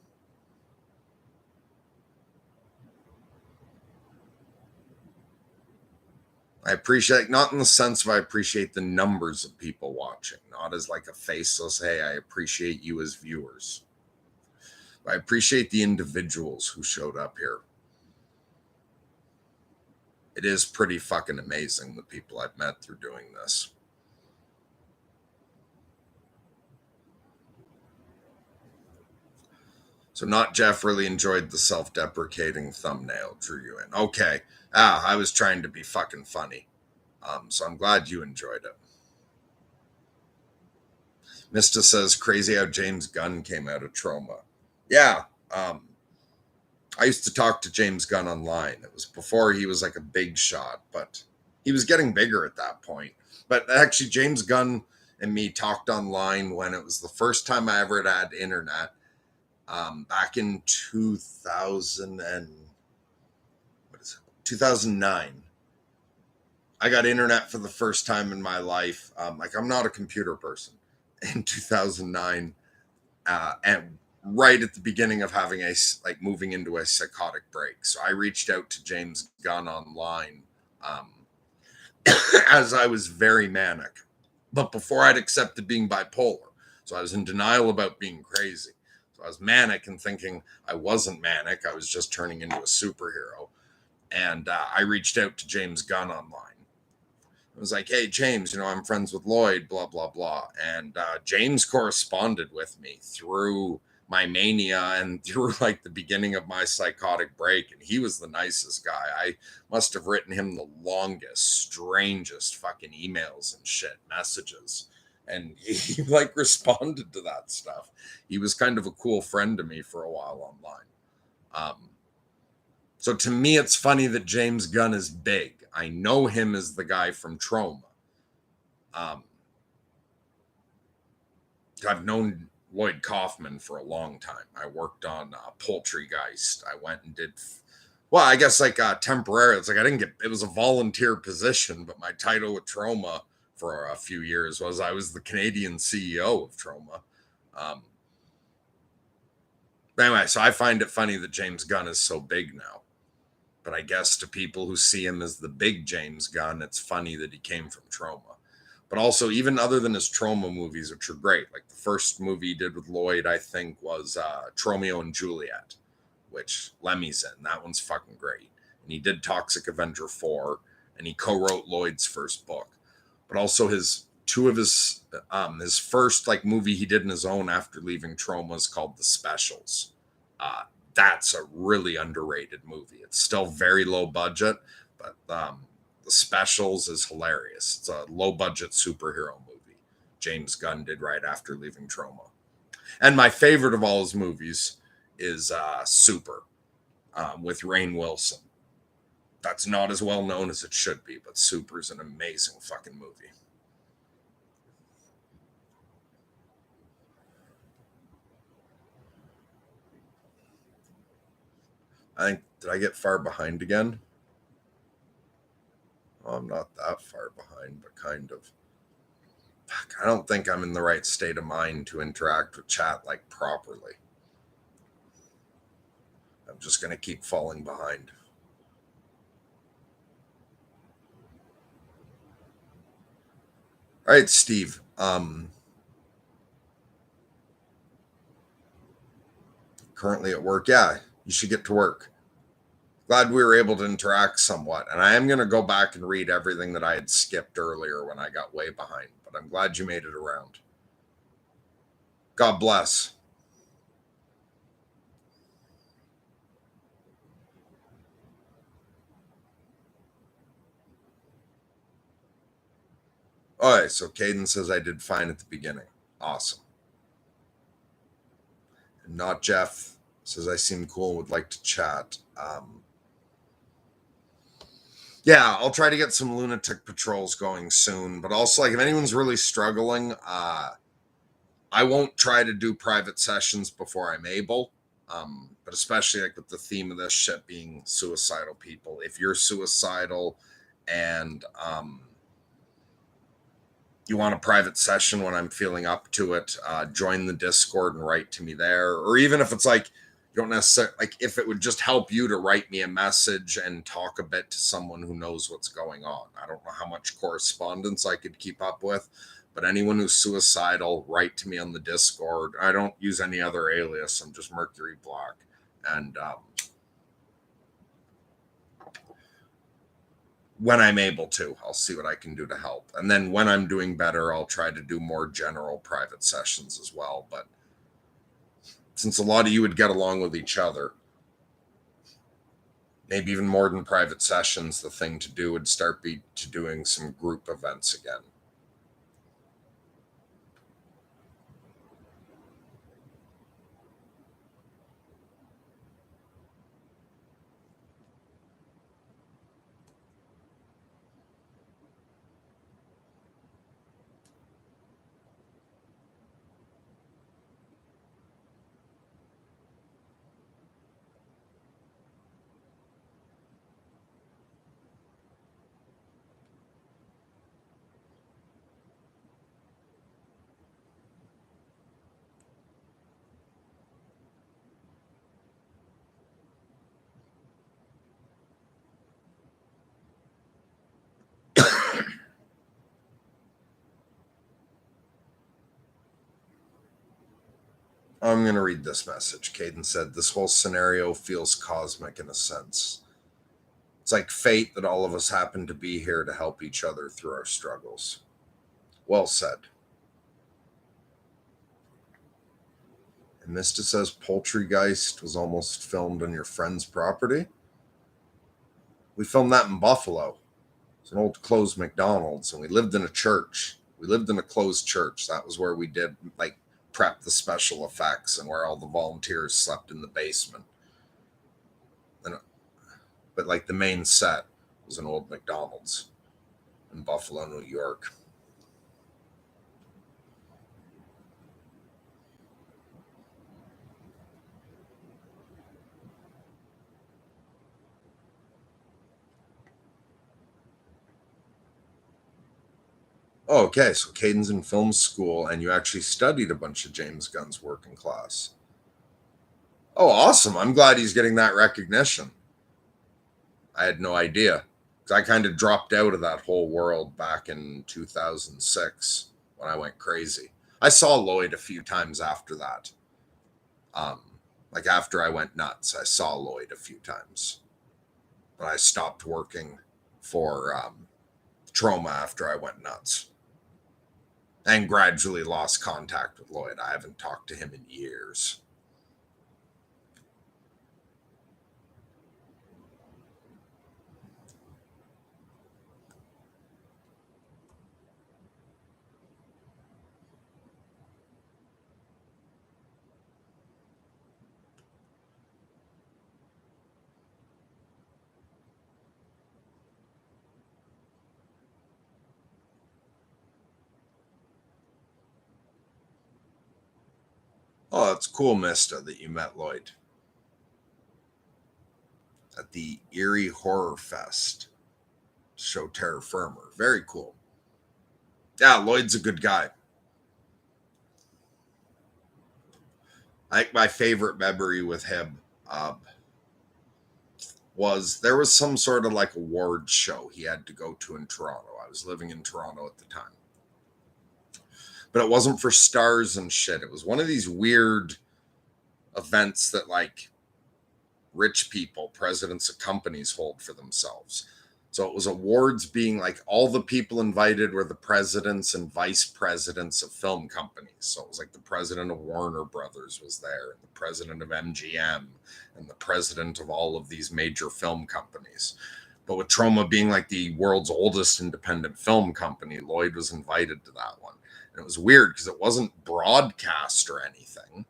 I appreciate, not in the sense of I appreciate the numbers of people watching, not as like a faceless, hey, I appreciate you as viewers. I appreciate the individuals who showed up here. It is pretty fucking amazing the people I've met through doing this. So not Jeff really enjoyed the self-deprecating thumbnail, drew you in. Okay. I was trying to be fucking funny. So I'm glad you enjoyed it. Mista says, crazy how James Gunn came out of trauma. Yeah. I used to talk to James Gunn online. It was before he was like a big shot, but he was getting bigger at that point. But actually, James Gunn and me talked online when it was the first time I ever had internet, back in 2000 and 2009. I got internet for the first time in my life. Like, I'm not a computer person. In 2009, and right at the beginning of having like moving into a psychotic break. So I reached out to James Gunn online, um, as I was very manic, but before I'd accepted being bipolar. So I was in denial about being crazy. So I was manic and thinking I wasn't manic. I was just turning into a superhero. And I reached out to James Gunn online. I was like, hey, James, I'm friends with Lloyd, blah, blah, blah. And James corresponded with me through my mania and through like the beginning of my psychotic break. And he was the nicest guy. I must have written him the longest, strangest fucking emails and shit, messages. And he like responded to that stuff. He was kind of a cool friend to me for a while online. So to me, it's funny that James Gunn is big. I know him as the guy from Trauma. Um, I've known Lloyd Kaufman for a long time. I worked on Poultrygeist. I went and did, well, I guess like temporary. It's like I didn't get, it was a volunteer position, but my title with Trauma for a few years was I was the Canadian CEO of Trauma. Anyway, so I find it funny that James Gunn is so big now. But I guess to people who see him as the big James Gunn, it's funny that he came from Trauma. But also, even other than his Trauma movies, which are great, like the first movie he did with Lloyd, I think, was Tromeo and Juliet, which Lemmy's in. That one's fucking great. And he did Toxic Avenger 4, and he co-wrote Lloyd's first book. But also his first like movie he did in his own after leaving Trauma is called The Specials. That's a really underrated movie. It's still very low budget, but The Specials is hilarious. It's a low budget superhero movie James Gunn did right after leaving Trauma. And my favorite of all his movies is Super, with Rainn Wilson. That's not as well known as it should be, but Super is an amazing fucking movie. I think, did I get far behind again? Well, I'm not that far behind, but kind of. Fuck, I don't think I'm in the right state of mind to interact with chat like properly. I'm just going to keep falling behind. All right, Steve. Currently at work. Yeah, you should get to work. Glad we were able to interact somewhat. And I am going to go back and read everything that I had skipped earlier when I got way behind. But I'm glad you made it around. God bless. All right, so Caden says I did fine at the beginning. Awesome. And Not Jeff says I seem cool and would like to chat. Yeah, I'll try to get some lunatic patrols going soon. But also, like, if anyone's really struggling, I won't try to do private sessions before I'm able. But especially like with the theme of this shit being suicidal people. If you're suicidal and you want a private session when I'm feeling up to it, join the Discord and write to me there. Or even if it's like you don't necessarily like, if it would just help you to write me a message and talk a bit to someone who knows what's going on. I don't know how much correspondence I could keep up with, but anyone who's suicidal, write to me on the Discord. I don't use any other alias. I'm just Mercury Black. And when I'm able to, I'll see what I can do to help. And then when I'm doing better, I'll try to do more general private sessions as well. But since a lot of you would get along with each other, maybe even more than private sessions, the thing to do would start be to doing some group events again. I'm going to read this message. Caden said, "This whole scenario feels cosmic in a sense. It's like fate that all of us happen to be here to help each other through our struggles." Well said. And Mista says, "Poultrygeist was almost filmed on your friend's property." We filmed that in Buffalo. It's an old closed McDonald's, and we lived in a church. We lived in a closed church. That was where we did like prep the special effects and where all the volunteers slept in the basement. And, but like the main set was an old McDonald's in Buffalo, New York. Oh, okay, so Caden's in film school, and you actually studied a bunch of James Gunn's work in class. Oh, awesome! I'm glad he's getting that recognition. I had no idea. I kind of dropped out of that whole world back in 2006 when I went crazy. I saw Lloyd a few times after that. Um, like after I went nuts, I saw Lloyd a few times. But I stopped working for Trauma after I went nuts and gradually lost contact with Lloyd. I haven't talked to him in years. Oh, that's cool, Mista, that you met Lloyd at the Erie Horror Fest. Show Terra Firma. Very cool. Yeah, Lloyd's a good guy. I think my favorite memory with him was there was some sort of like award show he had to go to in Toronto. I was living in Toronto at the time. But it wasn't for stars and shit. It was one of these weird events that like rich people, presidents of companies hold for themselves. So it was awards being like all the people invited were the presidents and vice presidents of film companies. So it was like the president of Warner Brothers was there, and the president of MGM, and the president of all of these major film companies. But with Troma being like the world's oldest independent film company, Lloyd was invited to that one. And it was weird because it wasn't broadcast or anything.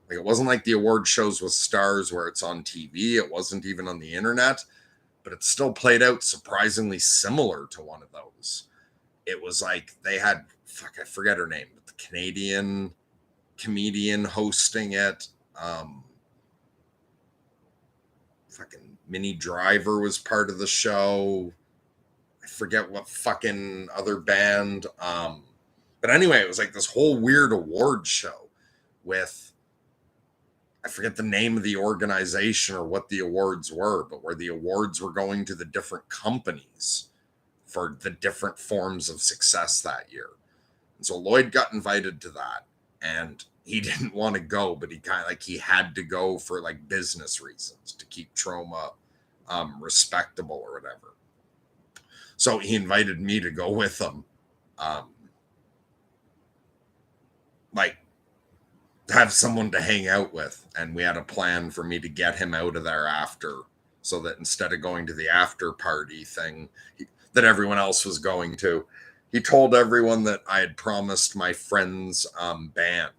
Like it wasn't like the award shows with stars where it's on TV. It wasn't even on the internet, but it still played out surprisingly similar to one of those. It was like they had fuck, I forget her name, but the Canadian comedian hosting it. Fucking Minnie Driver was part of the show. I forget what fucking other band. But anyway, it was like this whole weird award show with I forget the name of the organization or what the awards were, but where the awards were going to the different companies for the different forms of success that year. And so Lloyd got invited to that, and he didn't want to go, but he kind of like he had to go for like business reasons to keep Troma respectable or whatever. So he invited me to go with him. Um, like have someone to hang out with, and we had a plan for me to get him out of there after, so that instead of going to the after party thing that everyone else was going to, he told everyone that I had promised my friends band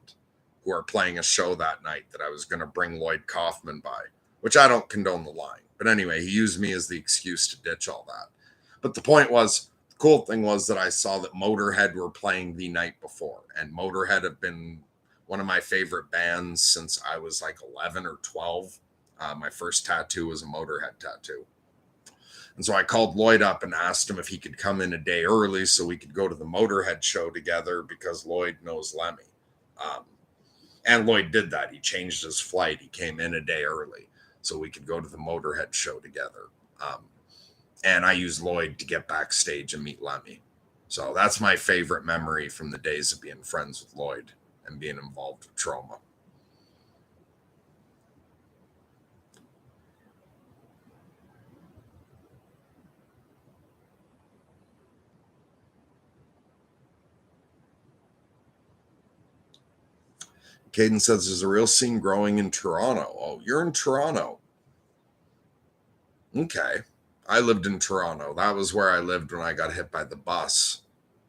who are playing a show that night that I was going to bring Lloyd Kaufman by, which I don't condone the lying, but anyway, he used me as the excuse to ditch all that. But the point was, the cool thing was that I saw that Motorhead were playing the night before, and Motorhead have been one of my favorite bands since I was like 11 or 12. My first tattoo was a Motorhead tattoo. And so I called Lloyd up and asked him if he could come in a day early so we could go to the Motorhead show together because Lloyd knows Lemmy. Um, and Lloyd did that. He changed his flight. He came in a day early so we could go to the Motorhead show together. And I used Lloyd to get backstage and meet Lemmy. So that's my favorite memory from the days of being friends with Lloyd and being involved with Troma. Caden says there's a real scene growing in Toronto. Oh, you're in Toronto. Okay. I lived in Toronto. That was where I lived when I got hit by the bus.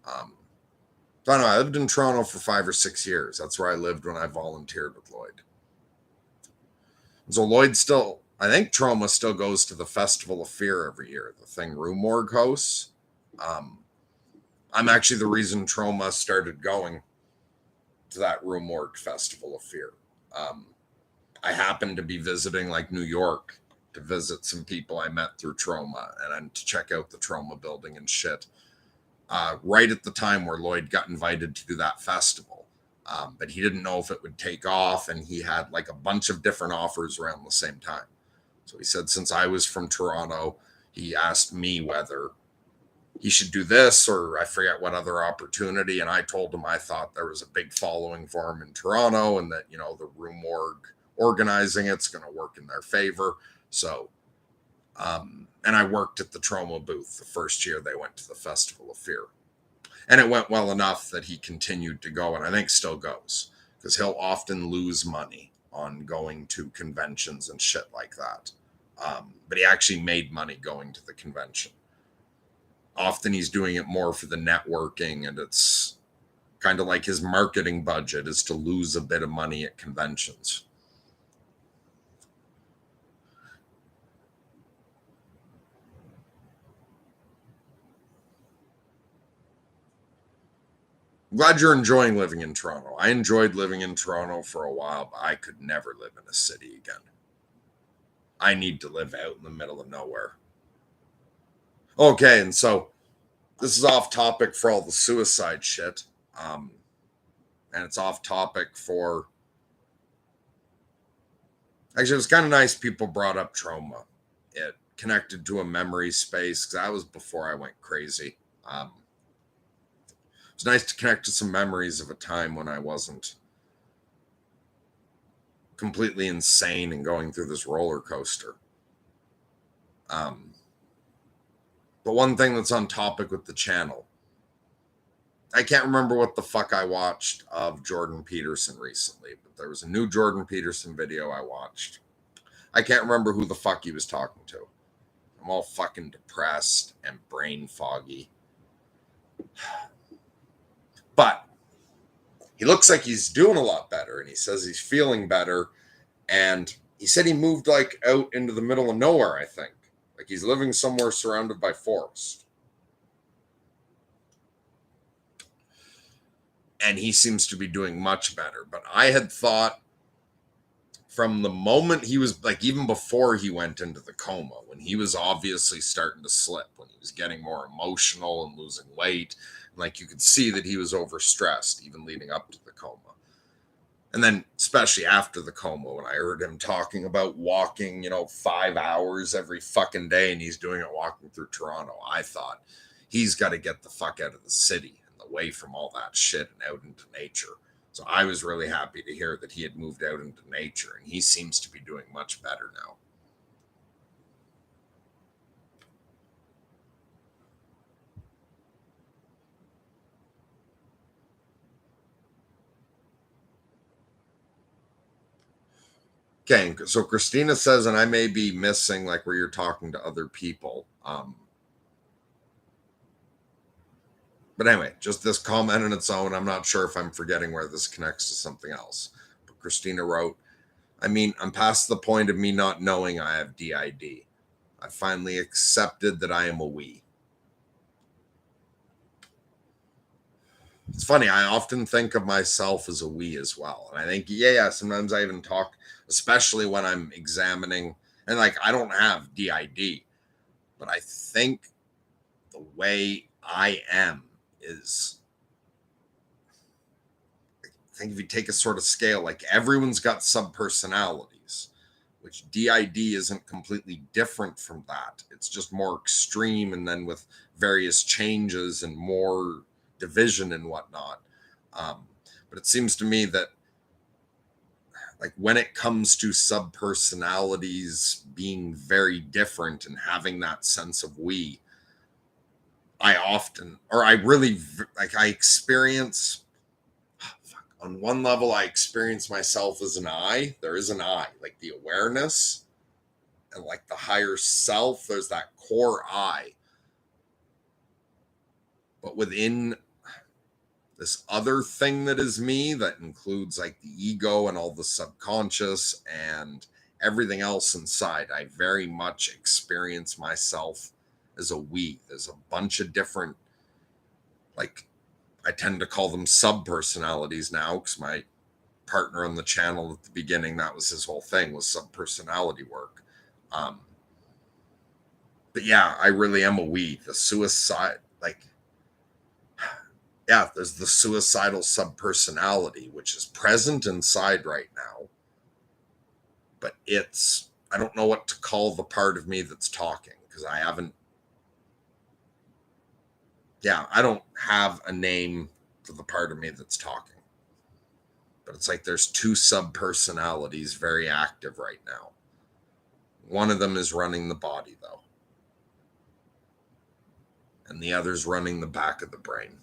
So I don't know. I lived in Toronto for 5 or 6 years. That's where I lived when I volunteered with Lloyd. So Lloyd still, I think Trauma still goes to the Festival of Fear every year, the thing Rue Morgue hosts. I'm actually the reason Trauma started going to that Rue Morgue Festival of Fear. I happened to be visiting like New York to visit some people I met through Trauma and to check out the Trauma building and shit. Right at the time where Lloyd got invited to do that festival. But he didn't know if it would take off, and he had like a bunch of different offers around the same time. So he said, since I was from Toronto, he asked me whether he should do this or I forget what other opportunity. And I told him I thought there was a big following for him in Toronto and that, you know, the Rue Morgue organizing it's going to work in their favor. So, and I worked at the Trauma booth the first year they went to the Festival of Fear. And it went well enough that he continued to go, and I think still goes, because he'll often lose money on going to conventions and shit like that. But he actually made money going to the convention. Often he's doing it more for the networking, and it's kind of like his marketing budget is to lose a bit of money at conventions. I'm glad you're enjoying living in Toronto. I enjoyed living in Toronto for a while, but I could never live in a city again. I need to live out in the middle of nowhere. Okay, and so this is off topic for all the suicide shit. And it's off topic for. Actually, it was kind of nice people brought up Trauma. It connected to a memory space because that was before I went crazy. It's nice to connect to some memories of a time when I wasn't completely insane and going through this roller coaster. But one thing that's on topic with the channel, I can't remember what the fuck I watched of Jordan Peterson recently, but there was a new Jordan Peterson video I watched. I can't remember who the fuck he was talking to. I'm all fucking depressed and brain foggy. But he looks like he's doing a lot better, and he says he's feeling better. And he said he moved like out into the middle of nowhere, I think. Like he's living somewhere surrounded by forest. And he seems to be doing much better. But I had thought from the moment he was like, even before he went into the coma, when he was obviously starting to slip, when he was getting more emotional and losing weight, like you could see that he was overstressed, even leading up to the coma. And then, especially after the coma, when I heard him talking about walking, 5 hours every fucking day, and he's doing it walking through Toronto, I thought he's got to get the fuck out of the city and away from all that shit and out into nature. So I was really happy to hear that he had moved out into nature, and he seems to be doing much better now. Okay, so Christina says, and I may be missing like where you're talking to other people. But anyway, just this comment on its own. I'm not sure if I'm forgetting where this connects to something else. But Christina wrote, I mean, I'm past the point of me not knowing I have DID. I finally accepted that I am a we. It's funny, I often think of myself as a we as well. And I think, yeah, sometimes I even talk, especially when I'm examining, and like I don't have DID, but I think the way I am is, I think if you take a sort of scale, like everyone's got subpersonalities, which DID isn't completely different from that. It's just more extreme, and then with various changes and more division and whatnot. But it seems to me that like when it comes to subpersonalities being very different and having that sense of we, I often, or I really, like I experience, On one level, I experience myself as an I. There is an I, like the awareness and like the higher self. There's that core I. But within this other thing that is me, that includes like the ego and all the subconscious and everything else inside, I very much experience myself as a we. There's a bunch of different, like, I tend to call them sub personalities now, because my partner on the channel at the beginning, that was his whole thing, was sub personality work. But yeah, I really am a we. The suicide, like, yeah, there's the suicidal subpersonality, which is present inside right now. But I don't know what to call the part of me that's talking, because I don't have a name for the part of me that's talking. But it's like there's two subpersonalities very active right now. One of them is running the body, though, and the other's running the back of the brain.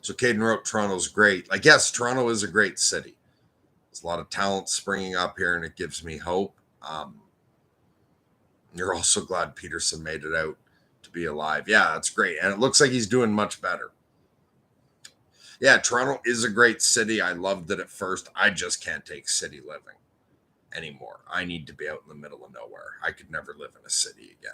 So Caden wrote, Toronto's great. Like, yes, Toronto is a great city. There's a lot of talent springing up here, and it gives me hope. You're also glad Peterson made it out to be alive. Yeah, that's great. And it looks like he's doing much better. Yeah, Toronto is a great city. I loved it at first. I just can't take city living anymore. I need to be out in the middle of nowhere. I could never live in a city again.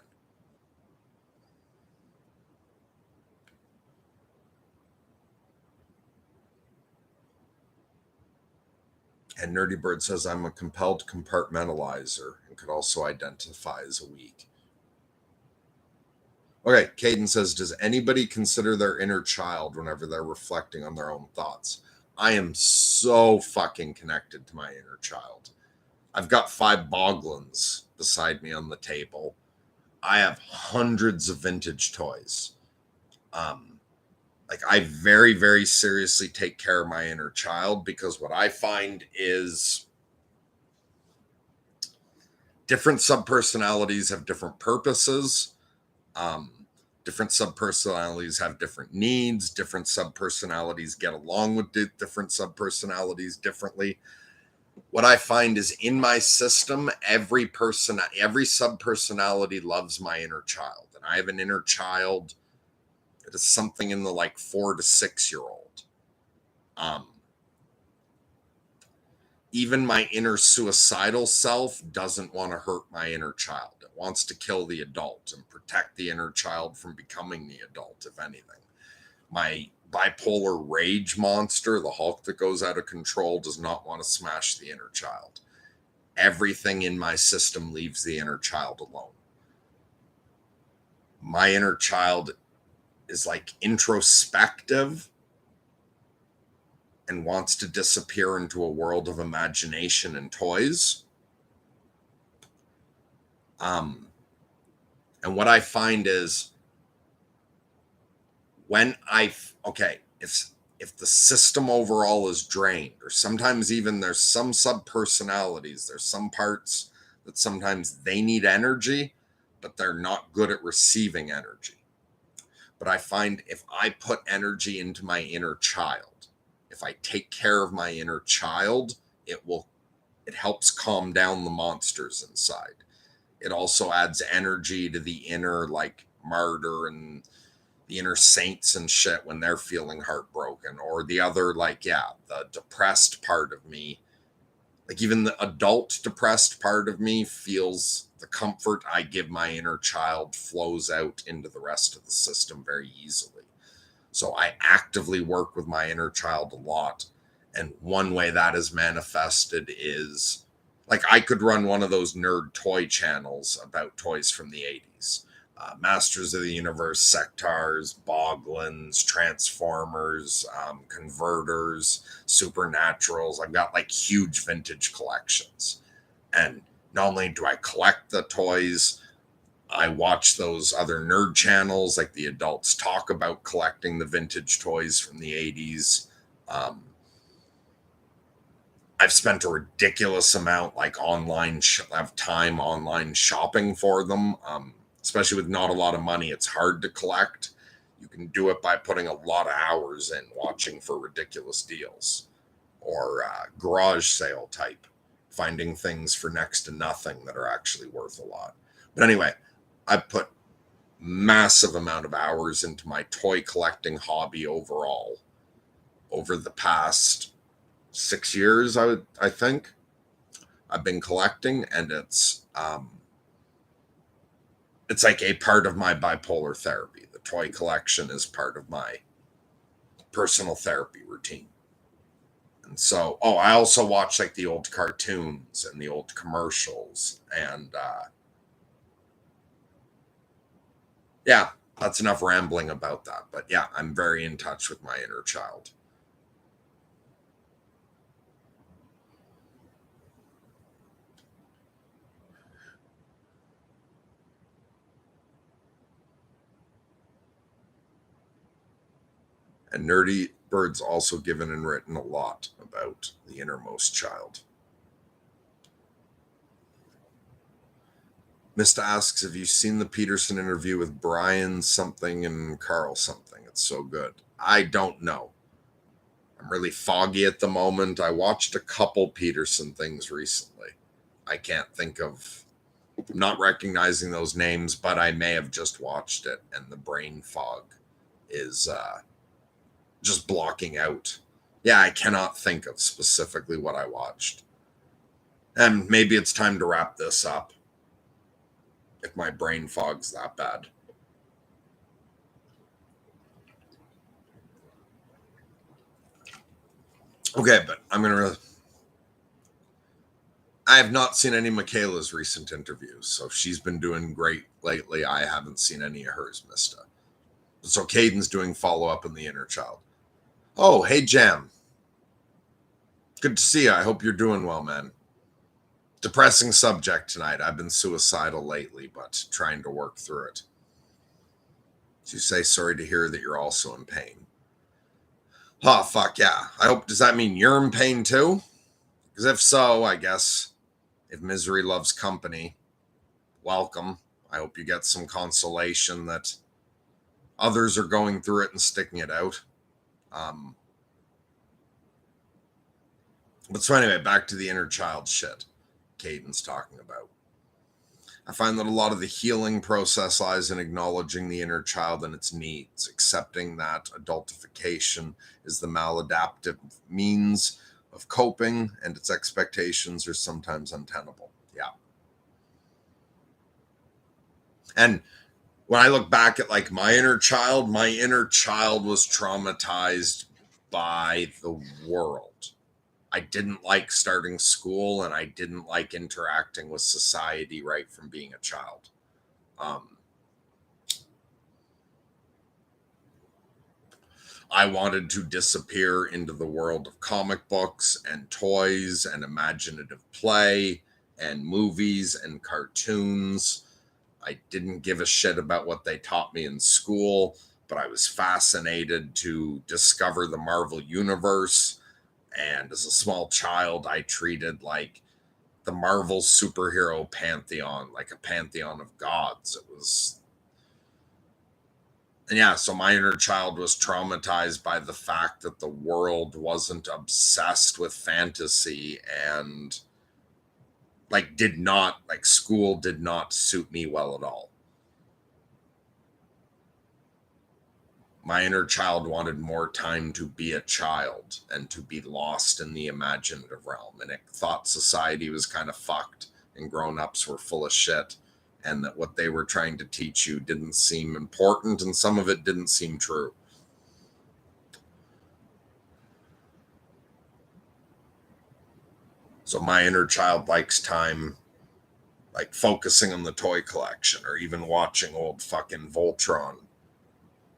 And Nerdy Bird says, I'm a compelled compartmentalizer and could also identify as a weak. Okay, Caden says, does anybody consider their inner child whenever they're reflecting on their own thoughts? I am so fucking connected to my inner child. I've got 5 Boglins beside me on the table. I have hundreds of vintage toys. Like, I very, very seriously take care of my inner child, because what I find is different subpersonalities have different purposes. Different subpersonalities have different needs. Different subpersonalities get along with different subpersonalities differently. What I find is, in my system, every subpersonality loves my inner child. And I have an inner child that is something in the like 4 to 6 year old. Even my inner suicidal self doesn't want to hurt my inner child. It wants to kill the adult and protect the inner child from becoming the adult, if anything. My bipolar rage monster, the Hulk that goes out of control, does not want to smash the inner child. Everything in my system leaves the inner child alone. My inner child is like introspective and wants to disappear into a world of imagination and toys. And what I find is, if the system overall is drained, or sometimes even there's some subpersonalities, there's some parts that sometimes they need energy, but they're not good at receiving energy. But I find if I put energy into my inner child, if I take care of my inner child, it helps calm down the monsters inside. It also adds energy to the inner, like, martyr and the inner saints and shit when they're feeling heartbroken, or the other, like, the depressed part of me. Like, even the adult depressed part of me feels the comfort I give my inner child flows out into the rest of the system very easily. So I actively work with my inner child a lot. And one way that is manifested is, like, I could run one of those nerd toy channels about toys from the 80s. Masters of the Universe, Sectars, Boglins, Transformers, Converters, Supernaturals. I've got like huge vintage collections. And not only do I collect the toys, I watch those other nerd channels, like the adults talk about collecting the vintage toys from the 80s. I've spent a ridiculous amount like I have time online shopping for them. Especially with not a lot of money, it's hard to collect. You can do it by putting a lot of hours in watching for ridiculous deals or garage sale type, finding things for next to nothing that are actually worth a lot. But anyway, I put massive amount of hours into my toy collecting hobby overall over the past 6 years. I think I've been collecting, and it's like a part of my bipolar therapy. The toy collection is part of my personal therapy routine. And so, I also watch like the old cartoons and the old commercials. And yeah, that's enough rambling about that. But yeah, I'm very in touch with my inner child. And Nerdy Bird's also given and written a lot about the innermost child. Mista asks, have you seen the Peterson interview with Brian something and Carl something? It's so good. I don't know. I'm really foggy at the moment. I watched a couple Peterson things recently. I can't think of, I'm not recognizing those names, but I may have just watched it, and the brain fog is just blocking out. Yeah, I cannot think of specifically what I watched. And maybe it's time to wrap this up if my brain fog's that bad. Okay, but I have not seen any Michaela's recent interviews, so she's been doing great lately. I haven't seen any of hers, Mista. So Caden's doing follow up in the inner child. Oh, hey Jam. Good to see you. I hope you're doing well, man. Depressing subject tonight. I've been suicidal lately, but trying to work through it. So you say sorry to hear that you're also in pain. Oh, fuck yeah. Does that mean you're in pain too? Because if so, I guess if misery loves company, welcome. I hope you get some consolation that others are going through it and sticking it out. But so anyway, back to the inner child shit Caden's talking about. I find that a lot of the healing process lies in acknowledging the inner child and its needs, accepting that adultification is the maladaptive means of coping, and its expectations are sometimes untenable. Yeah. And when I look back at like my inner child was traumatized by the world. I didn't like starting school, and I didn't like interacting with society right from being a child. I wanted to disappear into the world of comic books and toys and imaginative play and movies and cartoons. I didn't give a shit about what they taught me in school, but I was fascinated to discover the Marvel Universe. And as a small child, I treated like the Marvel superhero pantheon like a pantheon of gods. It was, and yeah, so my inner child was traumatized by the fact that the world wasn't obsessed with fantasy, and school did not suit me well at all. My inner child wanted more time to be a child and to be lost in the imaginative realm. And it thought society was kind of fucked and grown-ups were full of shit, and that what they were trying to teach you didn't seem important, and some of it didn't seem true. So my inner child likes time like focusing on the toy collection or even watching old fucking Voltron,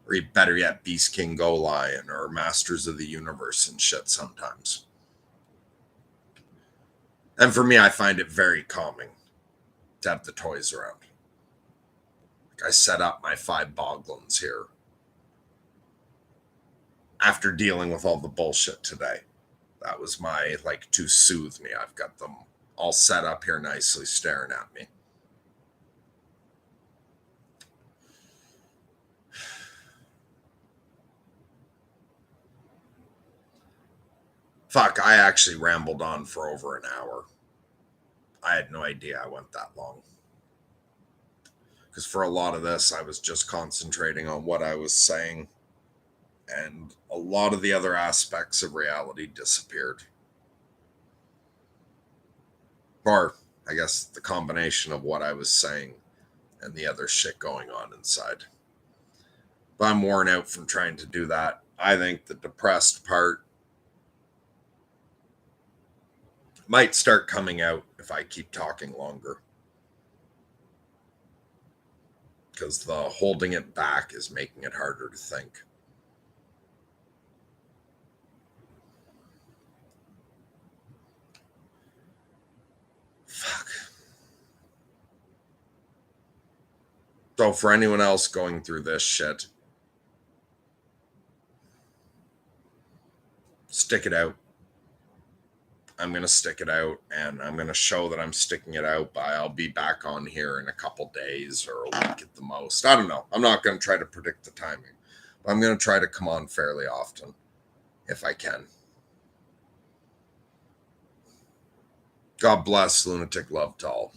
or better yet, Beast King Go Lion or Masters of the Universe and shit sometimes. And for me, I find it very calming to have the toys around. Like I set up my 5 boglins here after dealing with all the bullshit today. That was my, like, to soothe me. I've got them all set up here nicely staring at me. Fuck, I actually rambled on for over an hour. I had no idea I went that long. Because for a lot of this, I was just concentrating on what I was saying, and a lot of the other aspects of reality disappeared. Or, I guess, the combination of what I was saying and the other shit going on inside. But I'm worn out from trying to do that. I think the depressed part might start coming out if I keep talking longer. Because the holding it back is making it harder to think. Fuck. So, for anyone else going through this shit, stick it out. I'm going to stick it out, and I'm going to show that I'm sticking it out, but I'll be back on here in a couple days or a week at the most. I don't know. I'm not going to try to predict the timing. But I'm going to try to come on fairly often if I can. God bless, lunatic love to all.